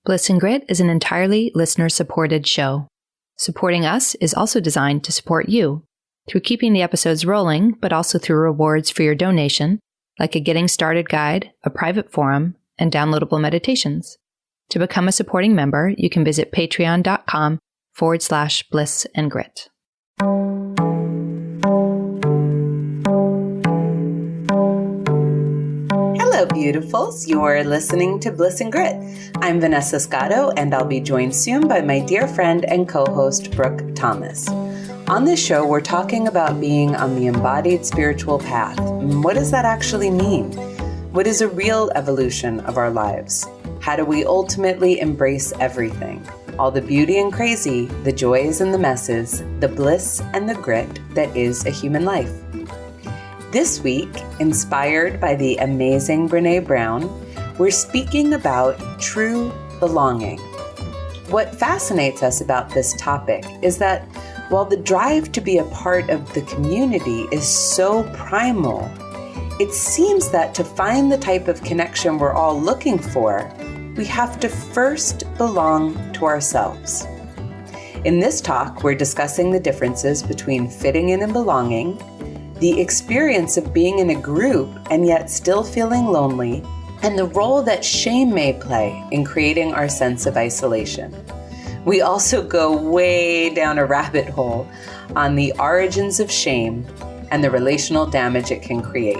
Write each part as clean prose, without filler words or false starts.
Bliss and Grit is an entirely listener-supported show. Supporting us is also designed to support you through keeping the episodes rolling, but also through rewards for your donation, like a getting started guide, a private forum, and downloadable meditations. To become a supporting member, you can visit patreon.com/bliss and grit. Hello, beautifuls. You're listening to Bliss and Grit. I'm Vanessa Scotto, and I'll be joined soon by my dear friend and co-host, Brooke Thomas. On this show, we're talking about being on the embodied spiritual path. What does that actually mean? What is a real evolution of our lives? How do we ultimately embrace everything? All the beauty and crazy, the joys and the messes, the bliss and the grit that is a human life. This week, inspired by the amazing Brene Brown, we're speaking about true belonging. What fascinates us about this topic is that while the drive to be a part of the community is so primal, it seems that to find the type of connection we're all looking for, we have to first belong to ourselves. In this talk, we're discussing the differences between fitting in and belonging, the experience of being in a group and yet still feeling lonely, and the role that shame may play in creating our sense of isolation. We also go way down a rabbit hole on the origins of shame and the relational damage it can create.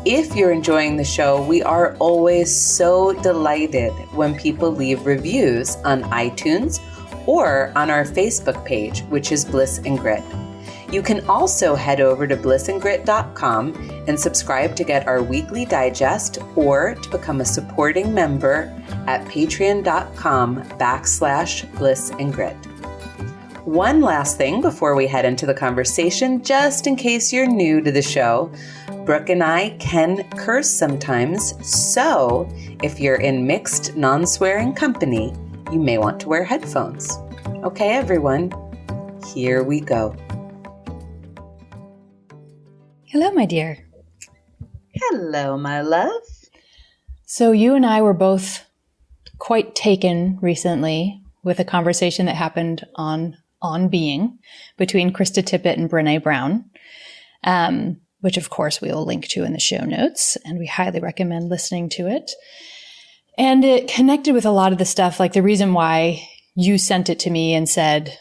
If you're enjoying the show, we are always so delighted when people leave reviews on iTunes or on our Facebook page, which is Bliss and Grit. You can also head over to blissandgrit.com and subscribe to get our weekly digest or to become a supporting member at patreon.com/blissandgrit. One last thing before we head into the conversation, just in case you're new to the show, Brooke and I can curse sometimes, so if you're in mixed, non-swearing company, you may want to wear headphones. Okay, everyone, here we go. Hello, my dear. Hello, my love. So you and I were both quite taken recently with a conversation that happened on Being between Krista Tippett and Brene Brown, which of course we will link to in the show notes, and we highly recommend listening to it. And it connected with a lot of the stuff, like the reason why you sent it to me and said,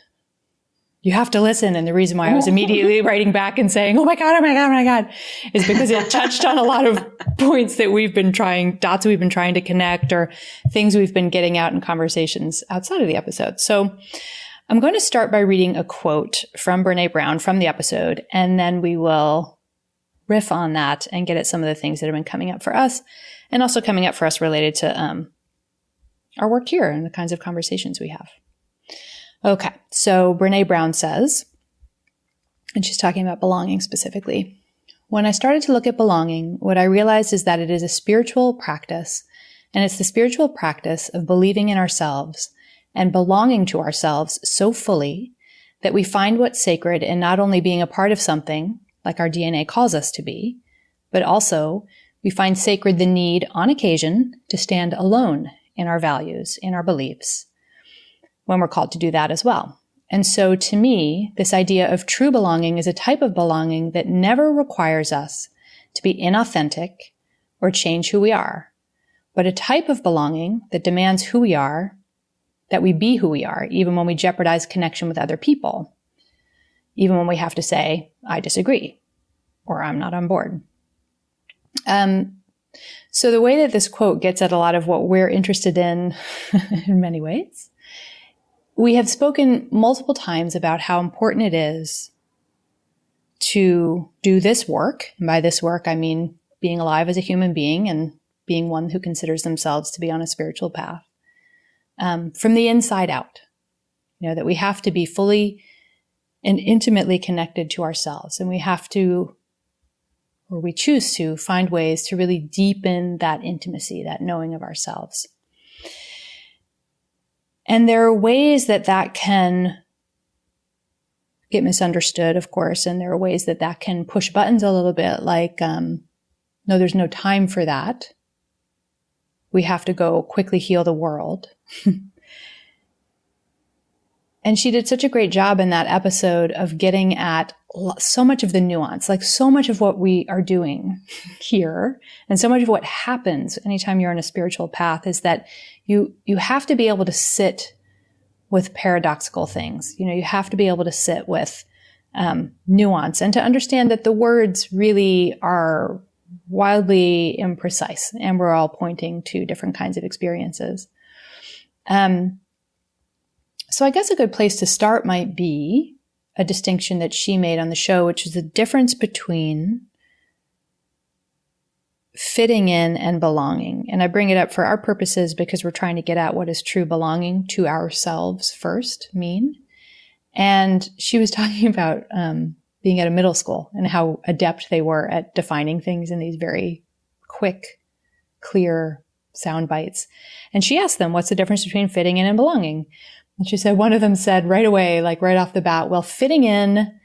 you have to listen. And the reason why I was immediately writing back and saying, oh my God, is because it touched on a lot of points that dots we've been trying to connect, or things we've been getting out in conversations outside of the episode. So I'm going to start by reading a quote from Brene Brown from the episode, and then we will riff on that and get at some of the things that have been coming up for us, and also coming up for us related to our work here and the kinds of conversations we have. Okay, so Brene Brown says, and she's talking about belonging specifically, when I started to look at belonging, what I realized is that it is a spiritual practice, and it's the spiritual practice of believing in ourselves and belonging to ourselves so fully that we find what's sacred in not only being a part of something, like our DNA calls us to be, but also we find sacred the need, on occasion, to stand alone in our values, in our beliefs, when we're called to do that as well. And so to me, this idea of true belonging is a type of belonging that never requires us to be inauthentic or change who we are, but a type of belonging that demands who we are, that we be who we are, even when we jeopardize connection with other people, even when we have to say, I disagree, or I'm not on board. So the way that this quote gets at a lot of what we're interested in many ways, we have spoken multiple times about how important it is to do this work. And by this work, I mean being alive as a human being and being one who considers themselves to be on a spiritual path, from the inside out. You know, that we have to be fully and intimately connected to ourselves. And we have to, or we choose to, find ways to really deepen that intimacy, that knowing of ourselves. And there are ways that that can get misunderstood, of course, and there are ways that that can push buttons a little bit, like, no, there's no time for that. We have to go quickly heal the world. And she did such a great job in that episode of getting at so much of the nuance, like so much of what we are doing here and so much of what happens anytime you're on a spiritual path is that you have to be able to sit with paradoxical things. You have to be able to sit with nuance and to understand that the words really are wildly imprecise and we're all pointing to different kinds of experiences. So I guess a good place to start might be a distinction that she made on the show, which is the difference between fitting in and belonging. And I bring it up for our purposes because we're trying to get at what does true belonging to ourselves first mean. And she was talking about being at a middle school and how adept they were at defining things in these very quick, clear sound bites. And she asked them, what's the difference between fitting in and belonging? And she said, one of them said right away, like right off the bat, well, fitting in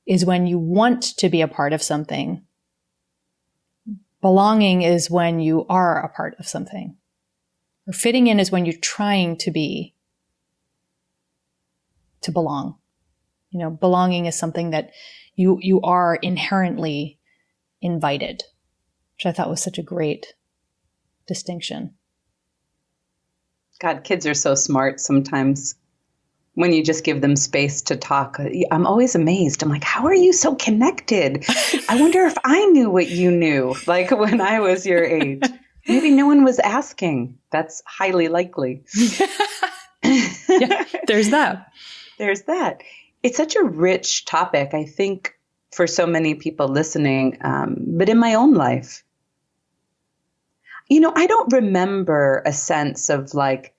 is when you want to be a part of something. Belonging is when you are a part of something. Or fitting in is when you're trying to belong. Belonging is something that you are inherently invited, which I thought was such a great distinction. God, kids are so smart sometimes when you just give them space to talk. I'm always amazed. I'm like, how are you so connected? I wonder if I knew what you knew, like when I was your age. Maybe no one was asking. That's highly likely. Yeah, there's that. There's that. It's such a rich topic, I think, for so many people listening, but in my own life. I don't remember a sense of like,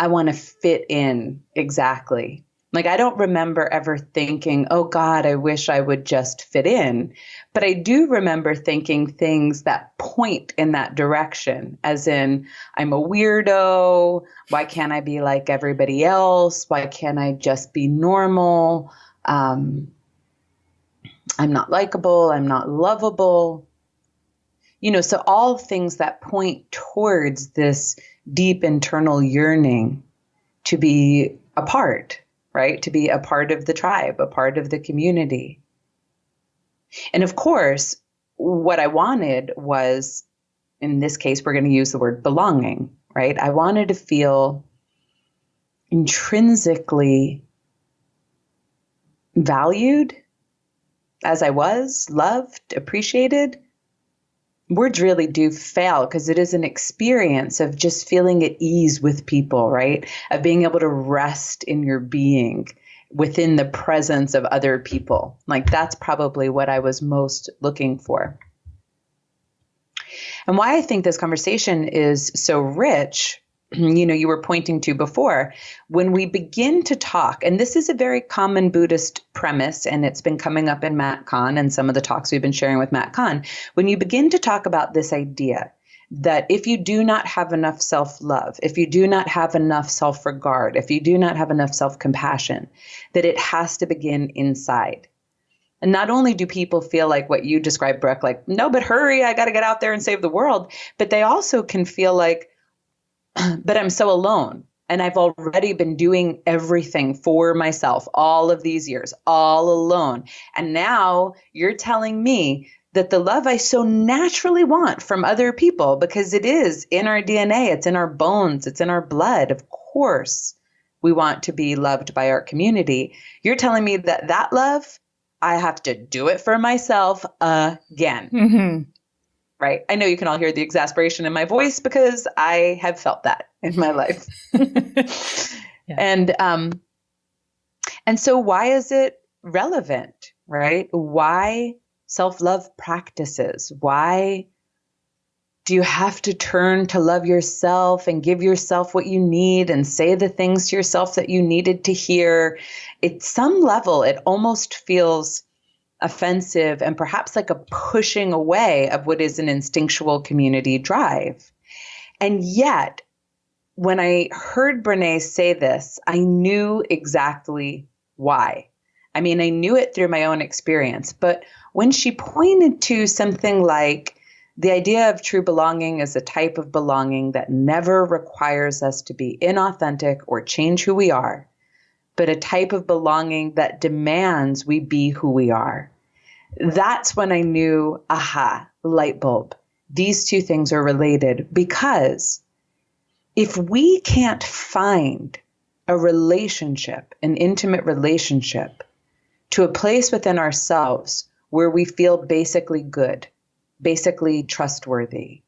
I want to fit in exactly. Like, I don't remember ever thinking, oh God, I wish I would just fit in. But I do remember thinking things that point in that direction, as in, I'm a weirdo. Why can't I be like everybody else? Why can't I just be normal? I'm not likable. I'm not lovable. So all things that point towards this deep internal yearning to be a part, right? To be a part of the tribe, a part of the community. And of course, what I wanted was, in this case, we're going to use the word belonging, right? I wanted to feel intrinsically valued as I was, loved, appreciated. Words really do fail because it is an experience of just feeling at ease with people, right? Of being able to rest in your being within the presence of other people. Like, that's probably what I was most looking for. And why I think this conversation is so rich, you were pointing to before, when we begin to talk, and this is a very common Buddhist premise, and it's been coming up in Matt Kahn and some of the talks we've been sharing with Matt Kahn, when you begin to talk about this idea that if you do not have enough self-love, if you do not have enough self-regard, if you do not have enough self-compassion, that it has to begin inside. And not only do people feel like what you described, Brooke, like, no, but hurry, I got to get out there and save the world. But they also can feel like, but I'm so alone. And I've already been doing everything for myself all of these years, all alone. And now you're telling me that the love I so naturally want from other people, because it is in our DNA, it's in our bones, it's in our blood. Of course, we want to be loved by our community. You're telling me that love, I have to do it for myself again. Mm-hmm. Right. I know you can all hear the exasperation in my voice because I have felt that in my life. Yeah. And so why is it relevant, right? Why self-love practices? Why do you have to turn to love yourself and give yourself what you need and say the things to yourself that you needed to hear? At some level, it almost feels offensive and perhaps like a pushing away of what is an instinctual community drive. And yet, when I heard Brene say this, I knew exactly why. I mean, I knew it through my own experience. But when she pointed to something like The idea of true belonging is a type of belonging that never requires us to be inauthentic or change who we are, but a type of belonging that demands we be who we are. That's when I knew, aha, light bulb. These two things are related, because if we can't find a relationship, an intimate relationship, to a place within ourselves where we feel basically good, basically trustworthy,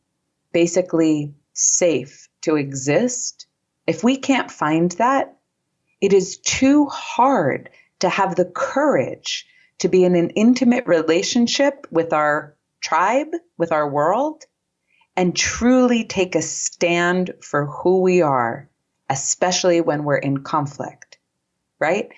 basically safe to exist, if we can't find that, it is too hard to have the courage to be in an intimate relationship with our tribe, with our world, and truly take a stand for who we are, especially when we're in conflict, right?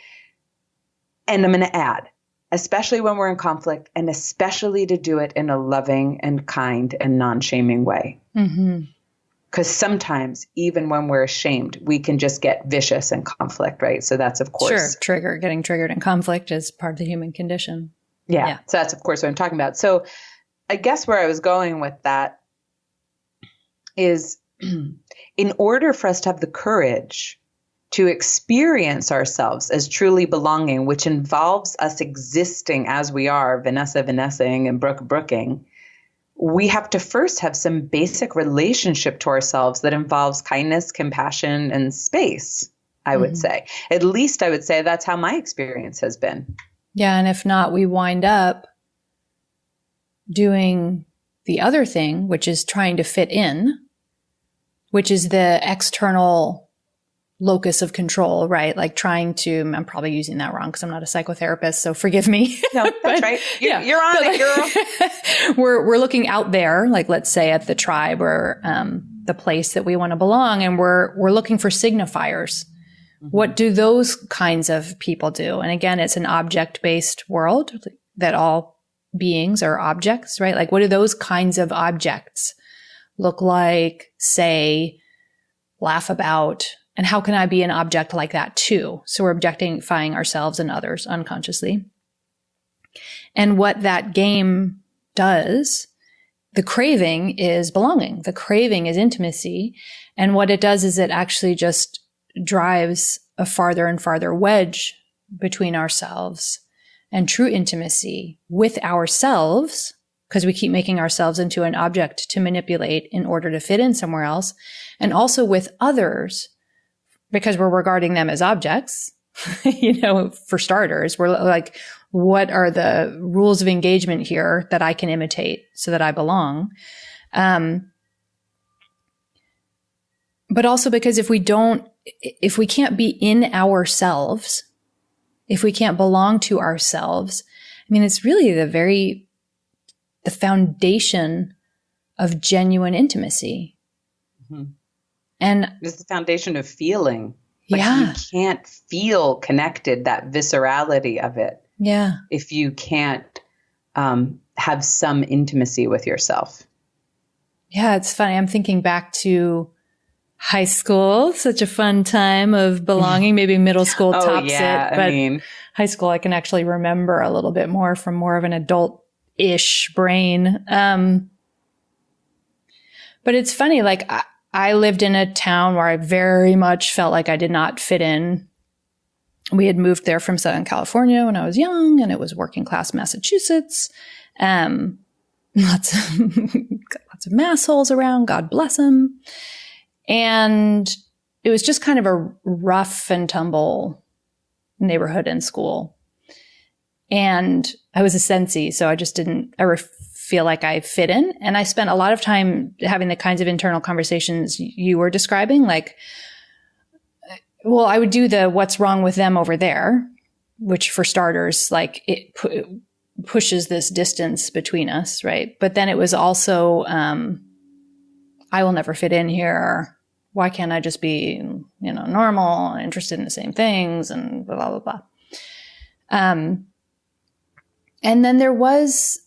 And I'm going to add, especially when we're in conflict, and especially to do it in a loving and kind and non-shaming way. Because sometimes, even when we're ashamed, we can just get vicious in conflict, right? So that's, of course. Sure. Getting triggered in conflict is part of the human condition. Yeah. So that's, of course, what I'm talking about. So I guess where I was going with that is in order for us to have the courage to experience ourselves as truly belonging, which involves us existing as we are, Vanessaing and Brooking, we have to first have some basic relationship to ourselves that involves kindness, compassion, and space, I would say. At least I would say that's how my experience has been. Yeah. And if not, we wind up doing the other thing, which is trying to fit in, which is the external locus of control, right? Like trying to, I'm probably using that wrong because I'm not a psychotherapist, so forgive me. No, that's right. You're on it, girl. We're looking out there, like let's say at the tribe or the place that we want to belong, and we're looking for signifiers. What do those kinds of people do? And again, it's an object-based world that all beings are objects, right? Like what do those kinds of objects look like, say, laugh about? And how can I be an object like that too? So we're objectifying ourselves and others unconsciously. And what that game does, the craving is belonging. The craving is intimacy. And what it does is it actually just drives a farther and farther wedge between ourselves and true intimacy with ourselves, because we keep making ourselves into an object to manipulate in order to fit in somewhere else, and also with others, because we're regarding them as objects. For starters, we're like, what are the rules of engagement here that I can imitate so that I belong? But also because if we can't be in ourselves, if we can't belong to ourselves, I mean, it's really the foundation of genuine intimacy. And it's the foundation of feeling. Like you can't feel connected, that viscerality of it. Yeah. If you can't have some intimacy with yourself. Yeah, it's funny. I'm thinking back to high school, such a fun time of belonging. Maybe middle school tops it. But high school, I can actually remember a little bit more from more of an adult-ish brain. But it's funny, like I lived in a town where I very much felt like I did not fit in. We had moved there from Southern California when I was young, and it was working class Massachusetts. Lots of massholes around, God bless them. And it was just kind of a rough and tumble neighborhood and school. And I was a Sensi, so I just didn't ever feel like I fit in. And I spent a lot of time having the kinds of internal conversations you were describing, like, well, I would do the what's wrong with them over there, which for starters, like it pushes this distance between us, right? But then it was also, I will never fit in here. Why can't I just be, normal, interested in the same things, and blah, blah, blah. And then there was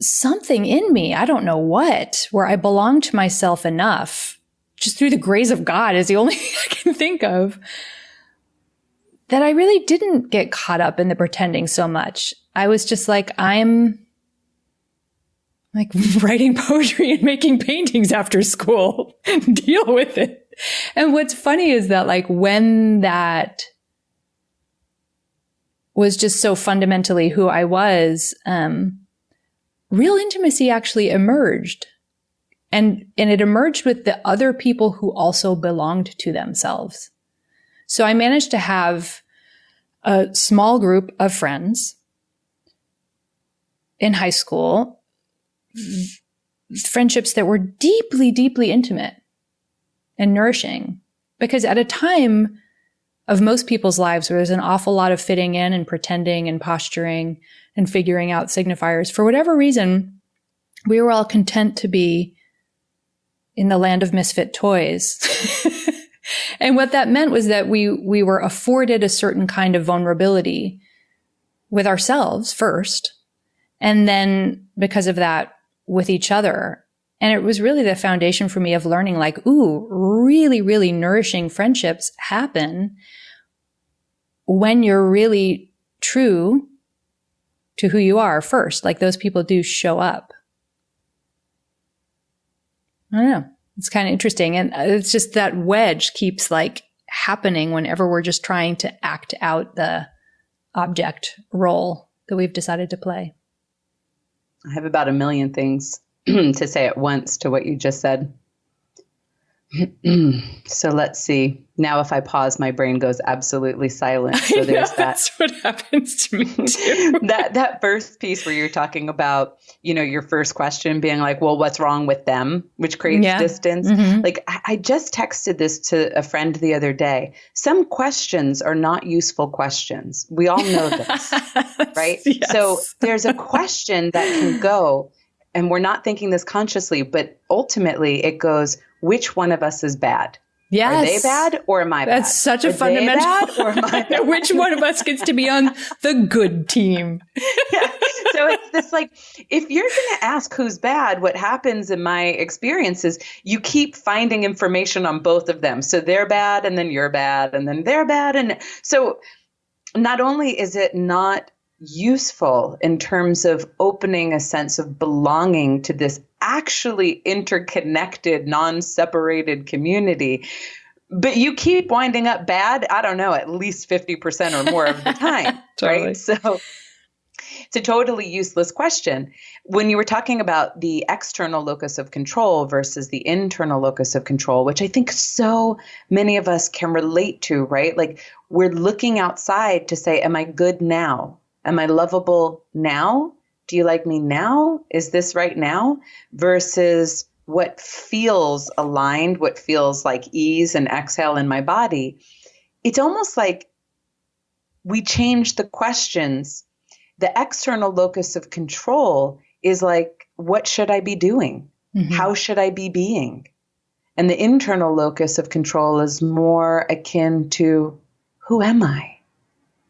something in me, I don't know what, where I belonged to myself enough, just through the grace of God is the only thing I can think of, that I really didn't get caught up in the pretending so much. I was just like, I'm like writing poetry and making paintings after school. Deal with it. And what's funny is that like when that was just so fundamentally who I was, real intimacy actually emerged. And it emerged with the other people who also belonged to themselves. So I managed to have a small group of friends in high school, friendships that were deeply, deeply intimate and nourishing. Because at a time of most people's lives where there's an awful lot of fitting in and pretending and posturing and figuring out signifiers, for whatever reason, we were all content to be in the land of misfit toys. And what that meant was that we were afforded a certain kind of vulnerability with ourselves first, and then because of that with each other. And it was really the foundation for me of learning like, ooh, really, really nourishing friendships happen when you're really true to who you are first. Like those people do show up. I don't know. It's kind of interesting. And it's just that wedge keeps like happening whenever we're just trying to act out the object role that we've decided to play. I have about a million things to say at once to what you just said. So let's see. Now, if I pause, my brain goes absolutely silent. So there's that. That's what happens to me too. that first piece where you're talking about, your first question being like, well, what's wrong with them, which creates distance. Mm-hmm. Like I just texted this to a friend the other day. Some questions are not useful questions. We all know this, right? Yes. So there's a question that can go, and we're not thinking this consciously, but ultimately it goes, which one of us is bad? Yes. Are they bad or am I bad? That's such a fundamental. Bad or am I bad? Which one of us gets to be on the good team? Yeah. So it's this like, if you're going to ask who's bad, what happens in my experience is you keep finding information on both of them. So they're bad and then you're bad and then they're bad. And so not only is it not useful in terms of opening a sense of belonging to this actually interconnected, non-separated community, but you keep winding up bad, I don't know, at least 50% or more of the time, totally. Right? So it's a totally useless question. When you were talking about the external locus of control versus the internal locus of control, which I think so many of us can relate to, right? Like we're looking outside to say, am I good now? Am I lovable now? Do you like me now? Is this right now? Versus what feels aligned, what feels like ease and exhale in my body. It's almost like we change the questions. The external locus of control is like, what should I be doing? Mm-hmm. How should I be being? And the internal locus of control is more akin to, who am I?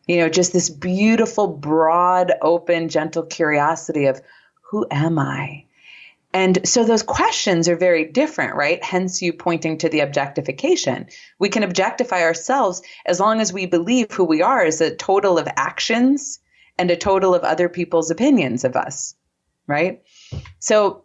Just this beautiful, broad, open, gentle curiosity of who am I? And so those questions are very different, right? Hence you pointing to the objectification. We can objectify ourselves as long as we believe who we are is a total of actions and a total of other people's opinions of us, right? So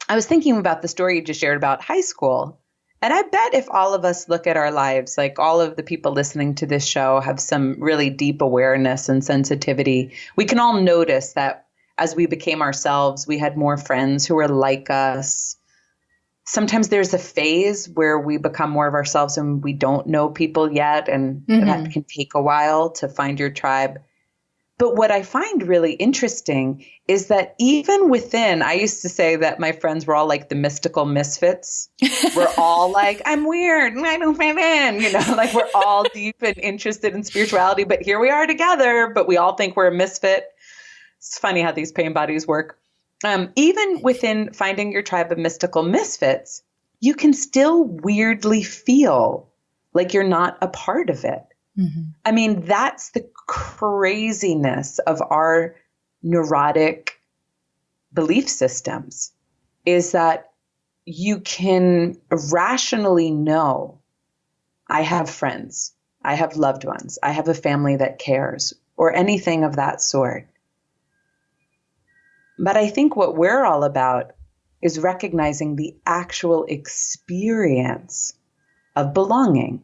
I was thinking about the story you just shared about high school. And I bet if all of us look at our lives, like all of the people listening to this show have some really deep awareness and sensitivity, we can all notice that as we became ourselves, we had more friends who were like us. Sometimes there's a phase where we become more of ourselves and we don't know people yet. And that can take a while to find your tribe. But what I find really interesting is that even within, I used to say that my friends were all like the mystical misfits. We're all like, I'm weird and I don't fit in, like we're all deep and interested in spirituality, but here we are together, but we all think we're a misfit. It's funny how these pain bodies work. Even within finding your tribe of mystical misfits, you can still weirdly feel like you're not a part of it. Mm-hmm. I mean, that's the craziness of our neurotic belief systems, is that you can rationally know, I have friends, I have loved ones, I have a family that cares, or anything of that sort. But I think what we're all about is recognizing the actual experience of belonging.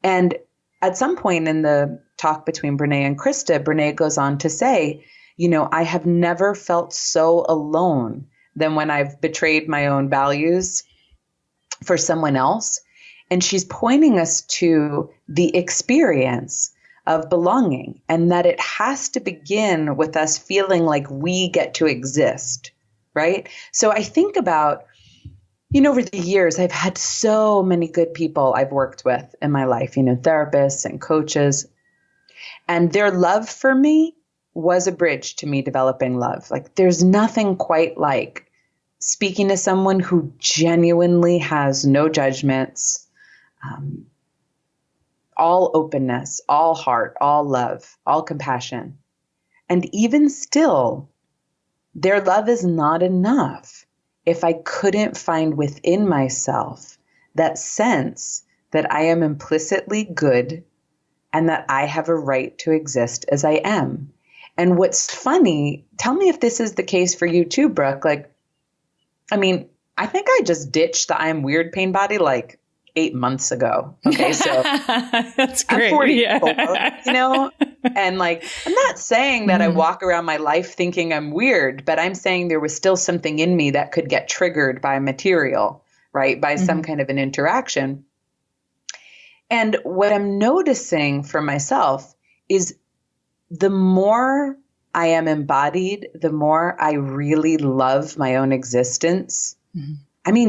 And at some point in the talk between Brene and Krista, Brene goes on to say, I have never felt so alone than when I've betrayed my own values for someone else. And she's pointing us to the experience of belonging, and that it has to begin with us feeling like we get to exist, right? So I think about, over the years, I've had so many good people I've worked with in my life, therapists and coaches, and their love for me was a bridge to me developing love. Like, there's nothing quite like speaking to someone who genuinely has no judgments, all openness, all heart, all love, all compassion. And even still, their love is not enough if I couldn't find within myself that sense that I am implicitly good and that I have a right to exist as I am. And what's funny, tell me if this is the case for you too, Brooke. I think I just ditched the I'm weird pain body 8 months ago. Okay, so that's great. I'm 44, and I'm not saying that I walk around my life thinking I'm weird, but I'm saying there was still something in me that could get triggered by material, right? By some kind of an interaction. And what I'm noticing for myself is the more I am embodied, the more I really love my own existence.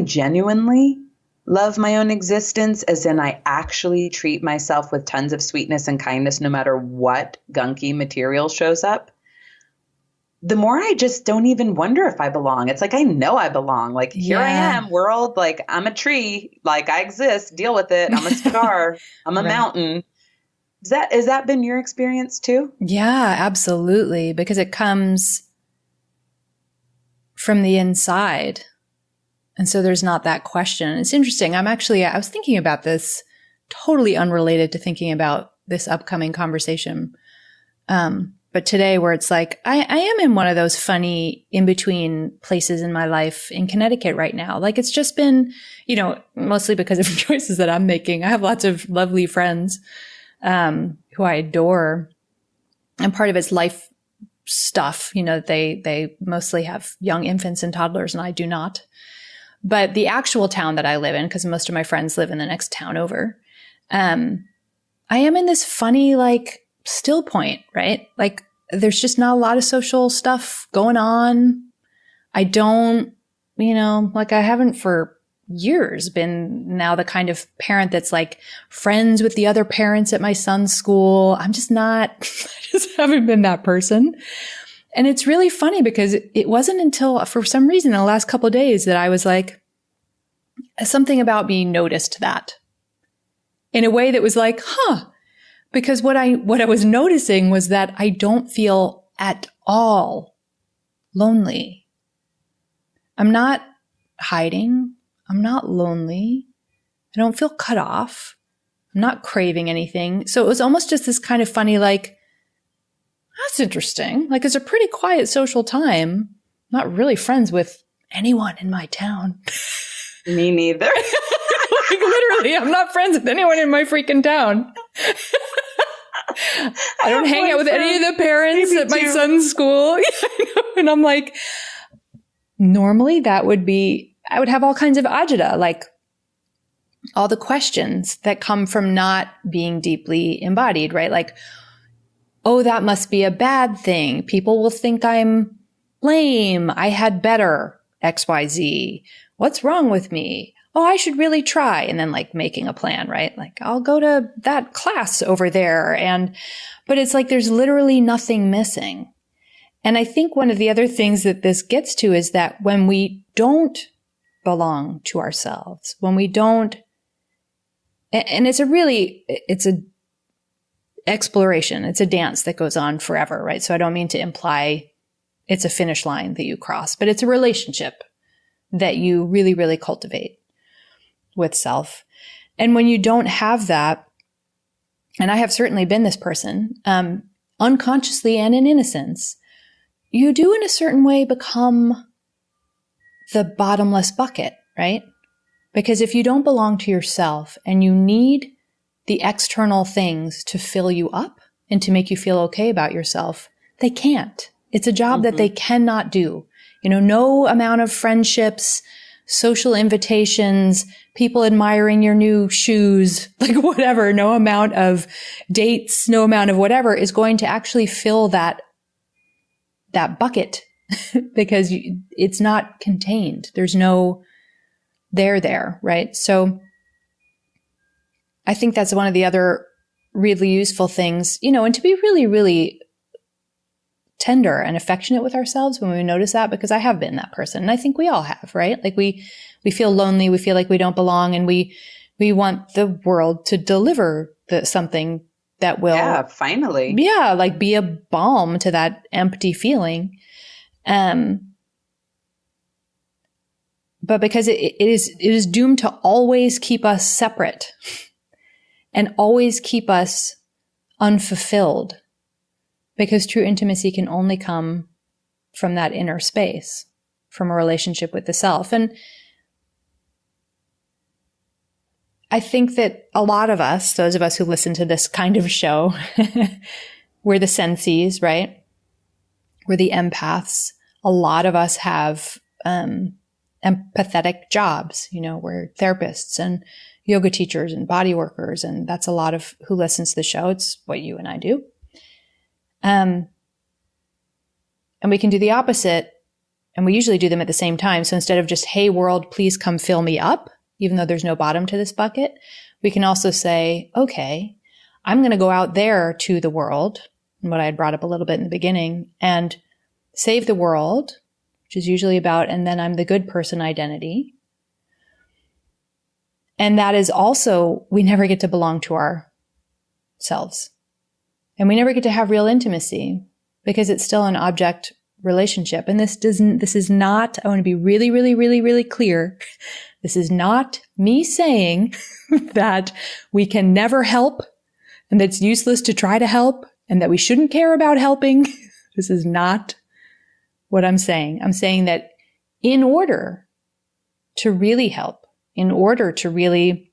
Genuinely love my own existence, as in I actually treat myself with tons of sweetness and kindness no matter what gunky material shows up. The more I just don't even wonder if I belong. It's like, I know I belong. Here I am, world. I'm a tree. I exist. Deal with it. I'm a star. I'm a mountain. Has that been your experience too? Yeah, absolutely. Because it comes from the inside. And so there's not that question. It's interesting. I was thinking about this, totally unrelated to thinking about this upcoming conversation. But today, where it's I am in one of those funny in-between places in my life in Connecticut right now. It's just been, mostly because of choices that I'm making. I have lots of lovely friends, who I adore. And part of it's life stuff, they mostly have young infants and toddlers, and I do not. But the actual town that I live in, because most of my friends live in the next town over, I am in this funny, still point, right? There's just not a lot of social stuff going on. I don't, I haven't for years been now the kind of parent that's friends with the other parents at my son's school. I'm just not, I just haven't been that person. And it's really funny because it wasn't until, for some reason, in the last couple of days that I was something about me noticed that in a way that was because what I was noticing was that I don't feel at all lonely. I'm not hiding. I'm not lonely. I don't feel cut off. I'm not craving anything. So it was almost just this kind of funny, that's interesting. It's a pretty quiet social time. I'm not really friends with anyone in my town. Me neither. Literally, I'm not friends with anyone in my freaking town. I don't hang out with any of the parents at my son's school. And I'm normally I would have all kinds of agita, all the questions that come from not being deeply embodied, right? Oh, that must be a bad thing. People will think I'm lame. I had better XYZ. What's wrong with me? Oh, I should really try. And then making a plan, right? I'll go to that class over there. But it's there's literally nothing missing. And I think one of the other things that this gets to is that when we don't belong to ourselves, when we don't, and it's a exploration. It's a dance that goes on forever, right? So I don't mean to imply it's a finish line that you cross, but it's a relationship that you really, really cultivate with self. And when you don't have that, and I have certainly been this person, unconsciously and in innocence, you do in a certain way become the bottomless bucket, right? Because if you don't belong to yourself and you need the external things to fill you up and to make you feel okay about yourself, they can't. It's a job that they cannot do. No amount of friendships, social invitations, people admiring your new shoes, like whatever, no amount of dates, no amount of whatever is going to actually fill that bucket because it's not contained. There's no there, right? So I think that's one of the other really useful things, and to be really, really tender and affectionate with ourselves when we notice that, because I have been that person. And I think we all have, right? Like we feel lonely. We feel like we don't belong, and we want the world to deliver something that will, finally, like be a balm to that empty feeling. But because it is doomed to always keep us separate and always keep us unfulfilled, because true intimacy can only come from that inner space, from a relationship with the self. And I think that a lot of us, those of us who listen to this kind of show, we're the sensies, right? We're the empaths. A lot of us have empathetic jobs. We're therapists and yoga teachers and body workers. And that's a lot of who listens to the show. It's what you and I do. And we can do the opposite, and we usually do them at the same time. So instead of just, hey, world, please come fill me up, even though there's no bottom to this bucket, we can also say, okay, I'm going to go out there to the world, and what I had brought up a little bit in the beginning, and save the world, which is usually about, and then I'm the good person identity. And that is also, we never get to belong to ourselves. And we never get to have real intimacy because it's still an object relationship. And this is not, I want to be really, really, really, really clear. This is not me saying that we can never help and that it's useless to try to help and that we shouldn't care about helping. This is not what I'm saying. I'm saying that in order to really help, in order to really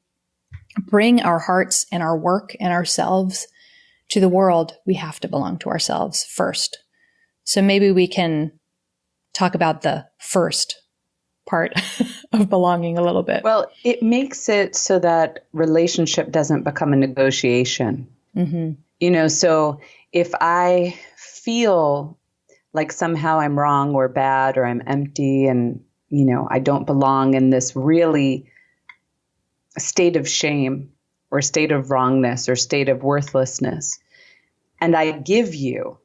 bring our hearts and our work and ourselves to the world, we have to belong to ourselves first. So maybe we can talk about the first part of belonging a little bit. Well, it makes it so that relationship doesn't become a negotiation. So if I feel like somehow I'm wrong or bad or I'm empty and, I don't belong in this really state of shame or state of wrongness or state of worthlessness, and I give you,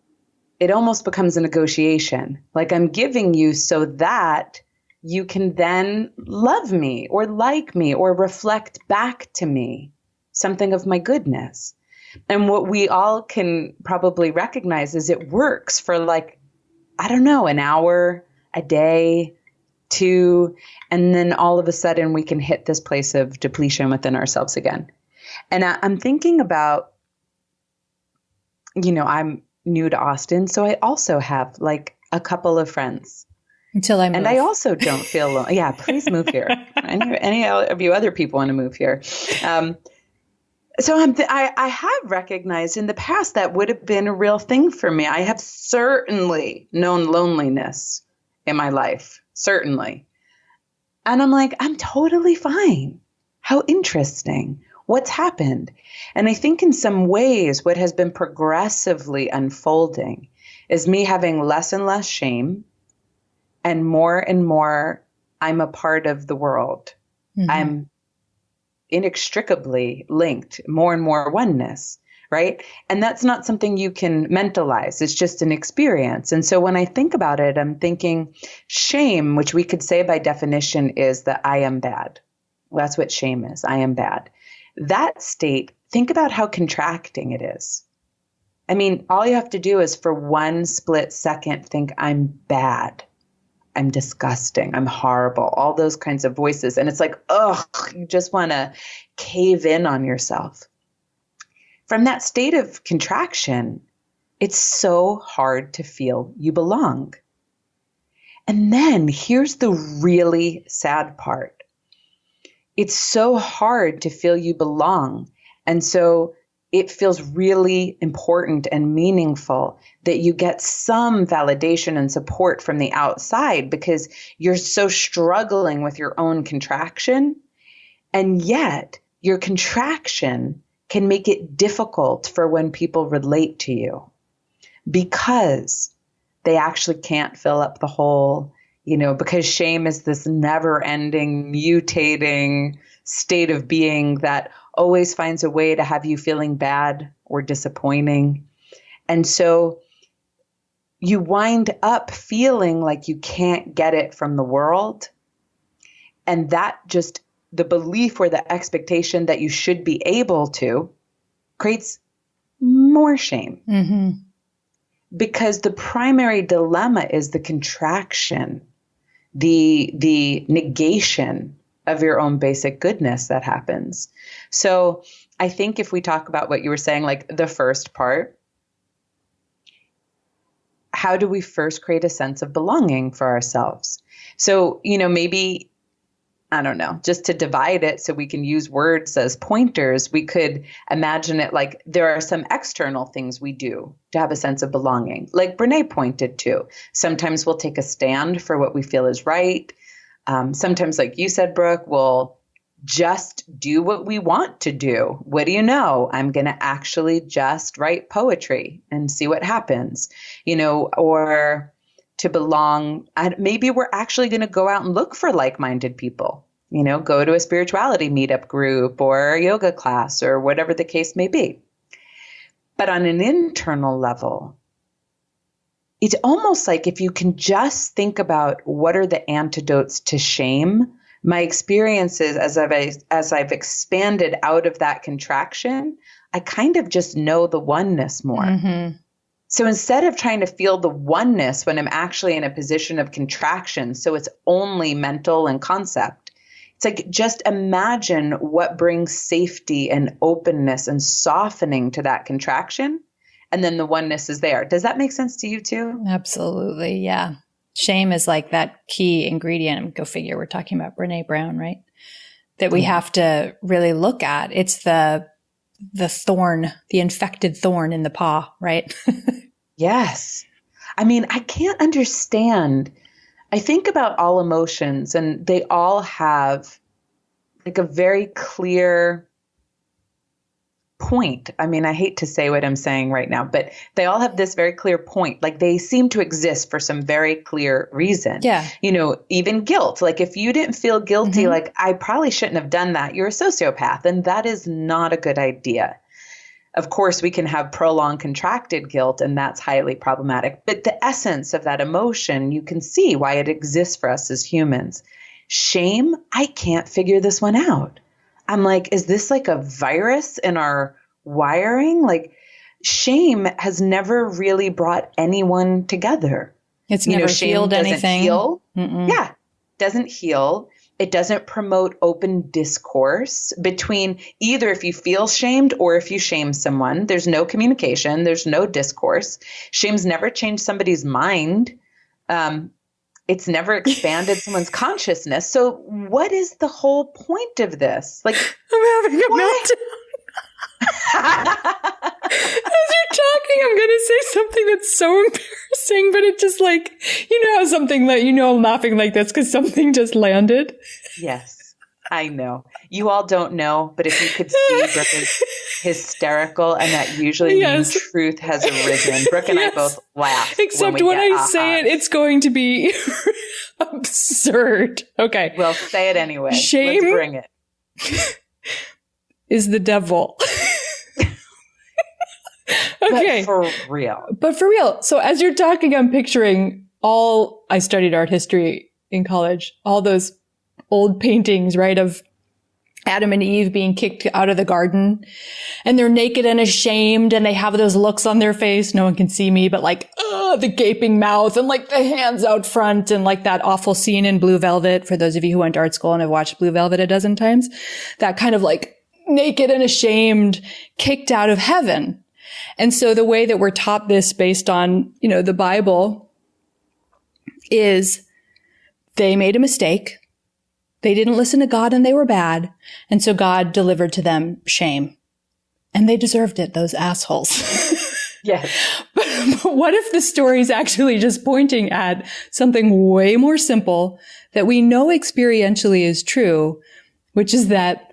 it almost becomes a negotiation. Like I'm giving you so that you can then love me or like me or reflect back to me something of my goodness. And what we all can probably recognize is it works for an hour, a day, 2, and then all of a sudden we can hit this place of depletion within ourselves again. And I'm thinking about, I'm new to Austin, so I also have a couple of friends. Until I move. And I also don't feel alone. Yeah, please move here. Any of you other people want to move here. So I have recognized in the past that would have been a real thing for me. I have certainly known loneliness in my life, certainly. And I'm like, I'm totally fine. How interesting. What's happened? And I think in some ways what has been progressively unfolding is me having less and less shame and more I'm a part of the world. I'm inextricably linked, more and more oneness, right? And that's not something you can mentalize. It's just an experience. And so when I think about it, I'm thinking shame, which we could say by definition is that I am bad. Well, that's what shame is. I am bad. That state, think about how contracting it is. I mean, all you have to do is for one split second, think I'm bad. I'm disgusting. I'm horrible. All those kinds of voices. And it's like, ugh, you just want to cave in on yourself. From that state of contraction, It's so hard to feel you belong. And then here's the really sad part. It's so hard to feel you belong. And so it feels really important and meaningful that you get some validation and support from the outside because you're so struggling with your own contraction. And yet your contraction can make it difficult for when people relate to you because they actually can't fill up the hole, because shame is this never-ending, mutating state of being that always finds a way to have you feeling bad or disappointing. And so you wind up feeling like you can't get it from the world. And that just, the belief or the expectation that you should be able to creates more shame. Mm-hmm. Because the primary dilemma is the contraction, the negation of your own basic goodness that happens. So I think if we talk about what you were saying, like the first part, how do we first create a sense of belonging for ourselves? So, maybe, I don't know, just to divide it so we can use words as pointers, we could imagine it like there are some external things we do to have a sense of belonging, like Brene pointed to. Sometimes we'll take a stand for what we feel is right. Sometimes, like you said, Brooke, we'll just do what we want to do. What do you know? I'm going to actually just write poetry and see what happens, or to belong. Maybe we're actually going to go out and look for like-minded people, go to a spirituality meetup group or a yoga class or whatever the case may be. But on an internal level, it's almost like if you can just think about what are the antidotes to shame, my experiences as I've expanded out of that contraction, I kind of just know the oneness more. Mm-hmm. So instead of trying to feel the oneness when I'm actually in a position of contraction, so it's only mental and concept, it's like just imagine what brings safety and openness and softening to that contraction. And then the oneness is there. Does that make sense to you too? Absolutely. Yeah. Shame is like that key ingredient. Go figure. We're talking about Brene Brown, right? That we have to really look at. It's the thorn, the infected thorn in the paw, right? Yes. I mean, I can't understand. I think about all emotions and they all have like a very clear point. I mean, I hate to say what I'm saying right now, but they all have this very clear point. Like they seem to exist for some very clear reason. Yeah. Even guilt. Like if you didn't feel guilty, like I probably shouldn't have done that, you're a sociopath. And that is not a good idea. Of course, we can have prolonged contracted guilt, and that's highly problematic. But the essence of that emotion, you can see why it exists for us as humans. Shame, I can't figure this one out. I'm like, is this like a virus in our wiring? Like, shame has never really brought anyone together. It's never healed anything. Yeah, doesn't heal. It doesn't promote open discourse between either if you feel shamed or if you shame someone. There's no communication. There's no discourse. Shame's never changed somebody's mind. It's never expanded someone's consciousness. So what is the whole point of this? Like, I'm having a meltdown. As you're talking, I'm going to say something that's so embarrassing, but it just like, how something that, I'm laughing like this because something just landed. Yes, I know. You all don't know, but if you could see Brooke is hysterical, and that usually means truth has arisen. Brooke and I both laugh. Except when I say it, it's going to be absurd. Okay. Well, say it anyway. Shame. Let's bring it. Is the devil. Okay. But for real. So as you're talking, I'm picturing I studied art history in college, all those old paintings, right, of Adam and Eve being kicked out of the garden, and they're naked and ashamed, and they have those looks on their face. No one can see me, but like, the gaping mouth and like the hands out front, and like that awful scene in Blue Velvet. For those of you who went to art school and have watched Blue Velvet a dozen times, that kind of like naked and ashamed, kicked out of heaven. And so the way that we're taught this based on, the Bible is they made a mistake. They didn't listen to God and they were bad. And so God delivered to them shame. And they deserved it, those assholes. Yes. But what if the story is actually just pointing at something way more simple that we know experientially is true, which is that,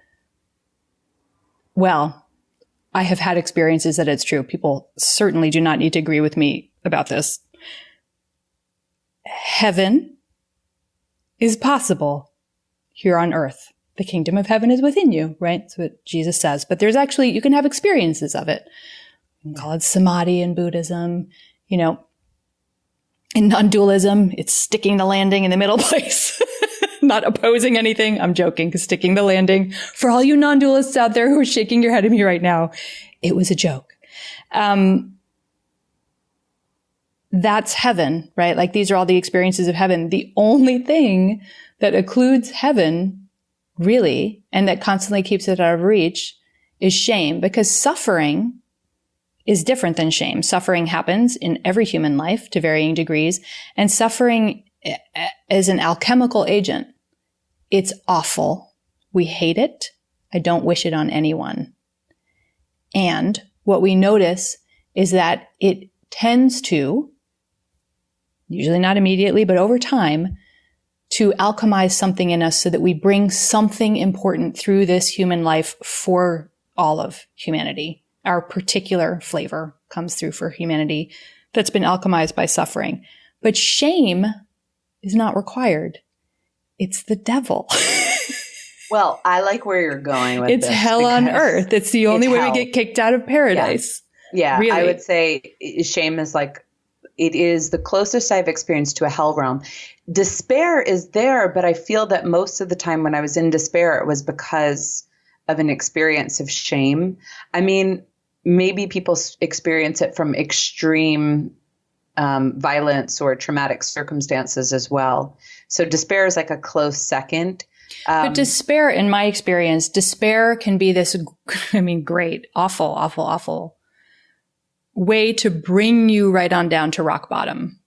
well, I have had experiences that it's true. People certainly do not need to agree with me about this. Heaven is possible here on earth. The kingdom of heaven is within you, right? That's what Jesus says. But there's actually, you can have experiences of it. You can call it samadhi in Buddhism. In non-dualism, it's sticking the landing in the middle place. Not opposing anything. I'm joking, because sticking the landing, for all you non-dualists out there who are shaking your head at me right now, it was a joke. That's heaven, right? Like, these are all the experiences of heaven. The only thing that occludes heaven, really, and that constantly keeps it out of reach, is shame, because suffering is different than shame. Suffering happens in every human life to varying degrees, and suffering is an alchemical agent. It's awful. We hate it. I don't wish it on anyone. And what we notice is that it tends to, usually not immediately, but over time, to alchemize something in us so that we bring something important through this human life for all of humanity. Our particular flavor comes through for humanity that's been alchemized by suffering. But shame is not required. It's the devil. Well, I like where you're going with it's this. It's hell on earth. It's the only way we get kicked out of paradise. Yeah, really. I would say shame is like, it is the closest I've experienced to a hell realm. Despair is there, but I feel that most of the time when I was in despair, it was because of an experience of shame. I mean, maybe people experience it from extreme violence or traumatic circumstances as well. So despair is like a close second. But despair, in my experience, despair can be this, great, awful way to bring you right on down to rock bottom.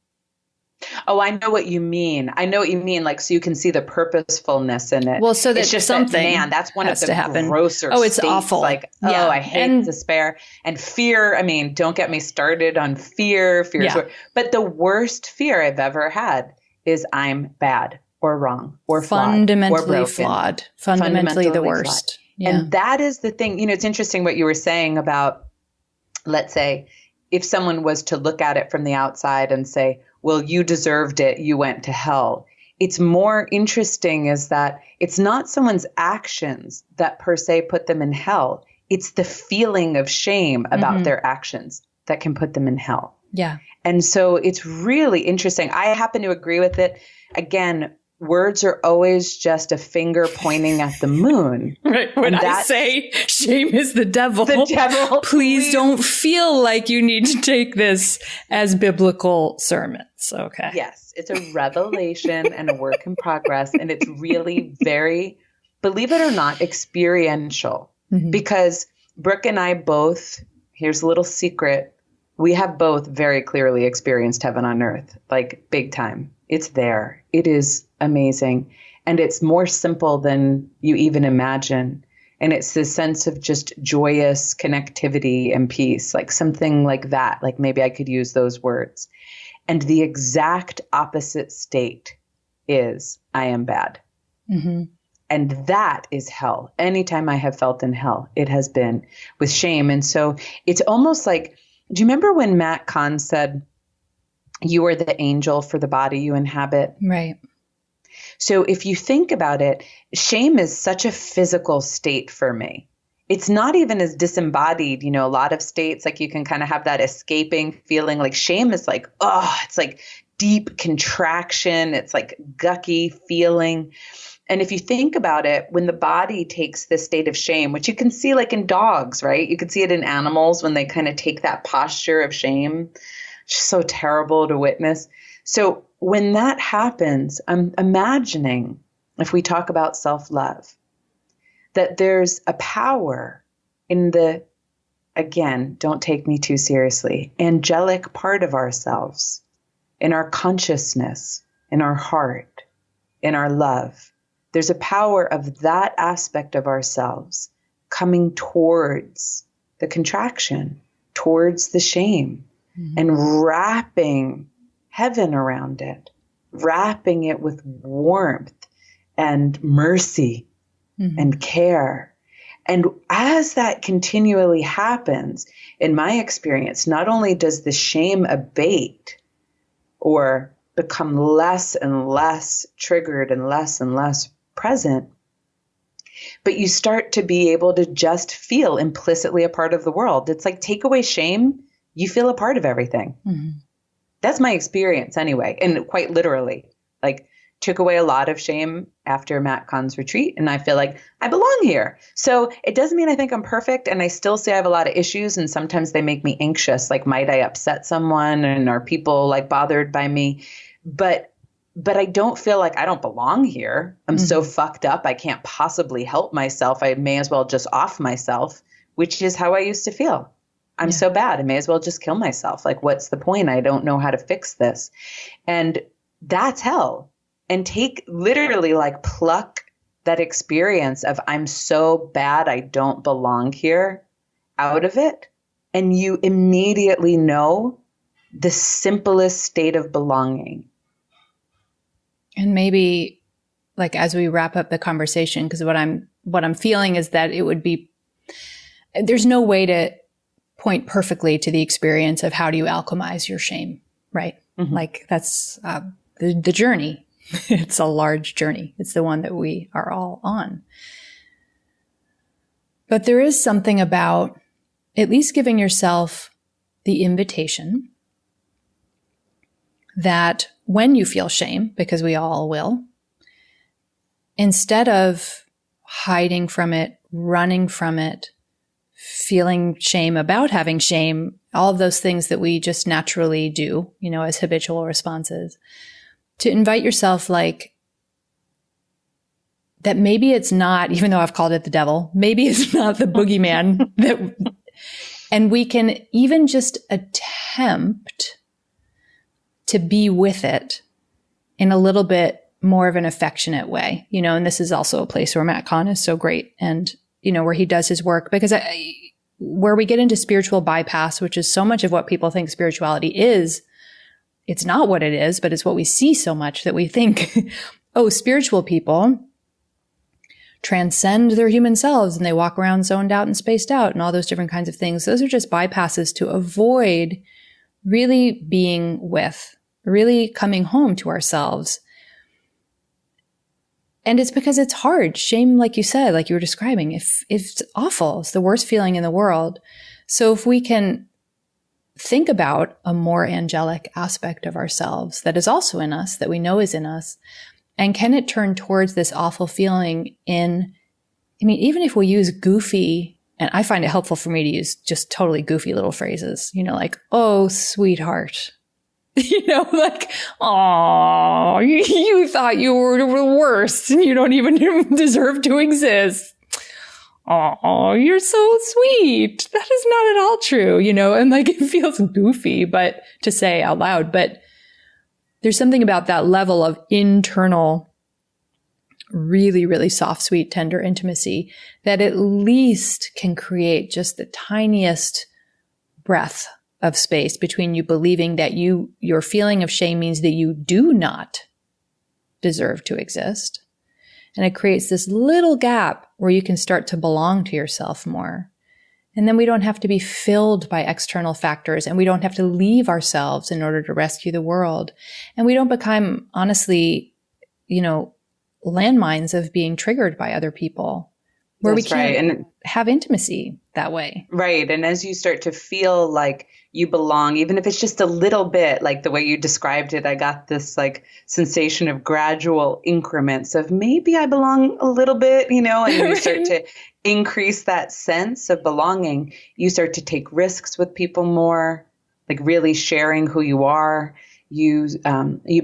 Oh, I know what you mean. Like, so you can see the purposefulness in it. Well, so that it's just something that's one of the happen. grosser it's states. Awful. Like, yeah. I hate despair and fear. I mean, don't get me started on fear. Fear is but the worst fear I've ever had is I'm bad or wrong or fundamentally flawed. Fundamentally the worst. Yeah. And that is the thing. It's interesting what you were saying about, let's say, if someone was to look at it from the outside and say, well, you deserved it, you went to hell. It's more interesting is that it's not someone's actions that per se put them in hell. It's the feeling of shame about their actions that can put them in hell. Yeah. And so it's really interesting. I happen to agree with it. Again, words are always just a finger pointing at the moon. Right. When I say shame is the devil, please don't feel like you need to take this as biblical sermons. Okay. Yes. It's a revelation and a work in progress. And it's really very, believe it or not, experiential. Because Brooke and I both, here's a little secret, we have both very clearly experienced heaven on earth, like big time. It's there. It is amazing. And it's more simple than you even imagine. And it's this sense of just joyous connectivity and peace, like something like that. Like maybe I could use those words. And the exact opposite state is I am bad. And that is hell. Anytime I have felt in hell, it has been with shame. And so it's almost like, do you remember when Matt Kahn said, you are the angel for the body you inhabit? Right. So if you think about it, shame is such a physical state for me. It's not even as disembodied, a lot of states, like you can kind of have that escaping feeling. Like shame is like, it's like deep contraction. It's like gucky feeling. And if you think about it, when the body takes this state of shame, which you can see like in dogs, right? You can see it in animals when they kind of take that posture of shame. It's so terrible to witness. So when that happens, I'm imagining, if we talk about self-love, that there's a power in the again, don't take me too seriously, angelic part of ourselves, in our consciousness, in our heart, in our love. There's a power of that aspect of ourselves coming towards the contraction, towards the shame, and wrapping heaven around it, wrapping it with warmth and mercy and care. And as that continually happens, in my experience, not only does the shame abate or become less and less triggered and less present, but you start to be able to just feel implicitly a part of the world. It's like, take away shame, you feel a part of everything. That's my experience anyway. And quite literally, like, took away a lot of shame after Matt Kahn's retreat. And I feel like I belong here. So it doesn't mean I think I'm perfect. And I still say I have a lot of issues. And sometimes they make me anxious. Like, might I upset someone? And are people like bothered by me? But I don't feel like I don't belong here. I'm so fucked up. I can't possibly help myself. I may as well just off myself, which is how I used to feel. I'm so bad. I may as well just kill myself. Like, what's the point? I don't know how to fix this. And that's hell. And take literally, like, pluck that experience of I'm so bad, I don't belong here out of it. And you immediately know the simplest state of belonging. And maybe, like, as we wrap up the conversation, because what I'm feeling is that it would be, there's no way to point perfectly to the experience of how do you alchemize your shame, right? Like, that's the journey. It's a large journey. It's the one that we are all on. But there is something about at least giving yourself the invitation that when you feel shame, because we all will, instead of hiding from it, running from it, feeling shame about having shame, all of those things that we just naturally do, you know, as habitual responses, to invite yourself, like, that maybe it's not, even though I've called it the devil, maybe it's not the boogeyman and we can even just attempt to be with it in a little bit more of an affectionate way, you know. And this is also a place where Matt Kahn is so great, and, you know, where he does his work, because where we get into spiritual bypass, which is so much of what people think spirituality is, it's not what it is, but it's what we see so much that we think, oh, spiritual people transcend their human selves and they walk around zoned out and spaced out and all those different kinds of things. Those are just bypasses to avoid really being with, really coming home to ourselves. And it's because it's hard. Shame, like you said, like you were describing, if it's awful, it's the worst feeling in the world. So if we can think about a more angelic aspect of ourselves that is also in us, that we know is in us, and can it turn towards this awful feeling in, I mean, even if we use goofy, and I find it helpful for me to use just totally goofy little phrases, you know, like, oh, sweetheart, you know, like, oh, you thought you were the worst and you don't even deserve to exist. Oh, you're so sweet. That is not at all true, you know, and like, it feels goofy, but to say out loud, but there's something about that level of internal, really, really soft, sweet, tender intimacy that at least can create just the tiniest breath of space between you believing that your feeling of shame means that you do not deserve to exist. And it creates this little gap where you can start to belong to yourself more. And then we don't have to be filled by external factors, and we don't have to leave ourselves in order to rescue the world. And we don't become, honestly, you know, landmines of being triggered by other people where we can't have intimacy that way. Right. And as you start to feel like you belong, even if it's just a little bit, like the way you described it, I got this like sensation of gradual increments of maybe I belong a little bit, you know, and you start to increase that sense of belonging. You start to take risks with people more, like really sharing who you are. You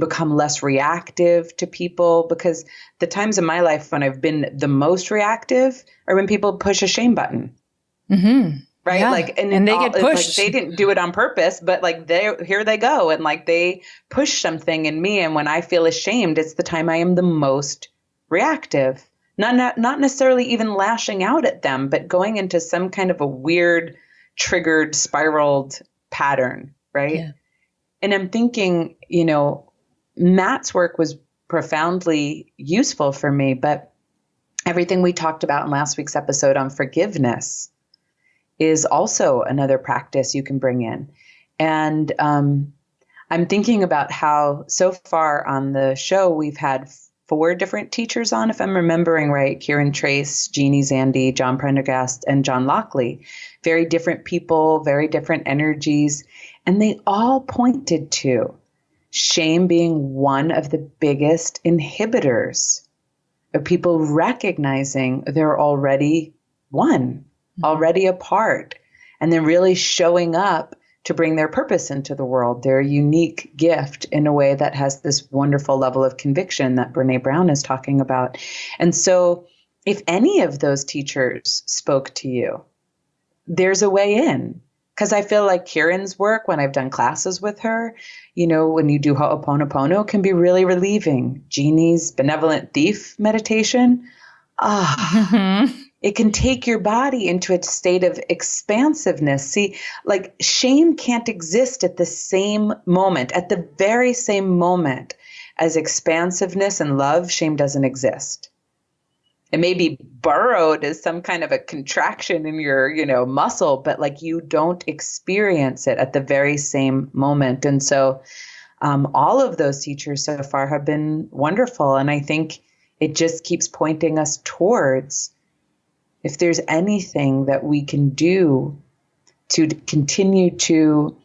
become less reactive to people, because the times in my life when I've been the most reactive are when people push a shame button. Mm-hmm. right? Yeah. Like, and they get pushed. Like, they didn't do it on purpose, but like here they go. And like they push something in me. And when I feel ashamed, it's the time I am the most reactive, not necessarily even lashing out at them, but going into some kind of a weird, triggered, spiraled pattern. Right. Yeah. And I'm thinking, Matt's work was profoundly useful for me, but everything we talked about in last week's episode on forgiveness is also another practice you can bring in. And I'm thinking about how so far on the show, we've had 4 different teachers on, if I'm remembering right: Kieran Trace, Jeannie Zandy, John Prendergast, and John Lockley. Very different people, very different energies. And they all pointed to shame being one of the biggest inhibitors of people recognizing they're already one, already a part, and then really showing up to bring their purpose into the world, their unique gift, in a way that has this wonderful level of conviction that Brene Brown is talking about. And so if any of those teachers spoke to you, there's a way in. Because I feel like Kieran's work, when I've done classes with her, when you do Ho'oponopono, can be really relieving. Jeannie's benevolent thief meditation, it can take your body into a state of expansiveness. See, like shame can't exist at the same moment, at the very same moment as expansiveness and love. Shame doesn't exist. It may be burrowed as some kind of a contraction in your, muscle, but like you don't experience it at the very same moment. And so all of those teachers so far have been wonderful. And I think it just keeps pointing us towards, if there's anything that we can do to continue to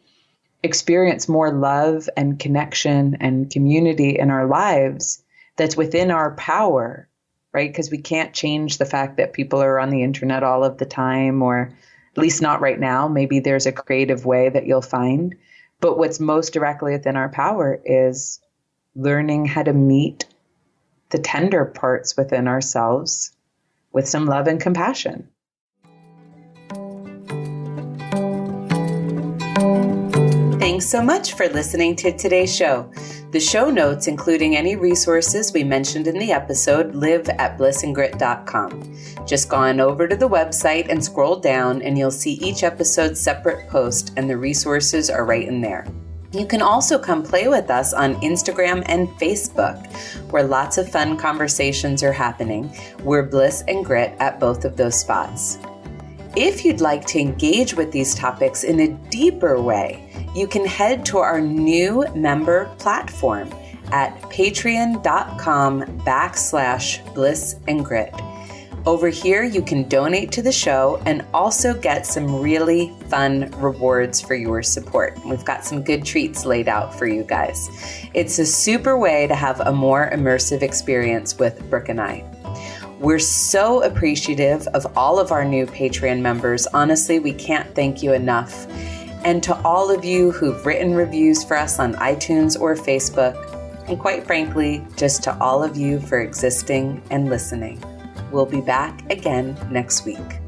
experience more love and connection and community in our lives, that's within our power. Right? Because we can't change the fact that people are on the internet all of the time, or at least not right now. Maybe there's a creative way that you'll find. But what's most directly within our power is learning how to meet the tender parts within ourselves with some love and compassion. Thanks so much for listening to today's show. The show notes, including any resources we mentioned in the episode, live at blissandgrit.com. Just go on over to the website and scroll down, and you'll see each episode's separate post, and the resources are right in there. You can also come play with us on Instagram and Facebook, where lots of fun conversations are happening. We're Bliss and Grit at both of those spots. If you'd like to engage with these topics in a deeper way, you can head to our new member platform at patreon.com/blissandgrit. Over here, you can donate to the show and also get some really fun rewards for your support. We've got some good treats laid out for you guys. It's a super way to have a more immersive experience with Brooke and I. We're so appreciative of all of our new Patreon members. Honestly, we can't thank you enough. And to all of you who've written reviews for us on iTunes or Facebook, and quite frankly, just to all of you for existing and listening. We'll be back again next week.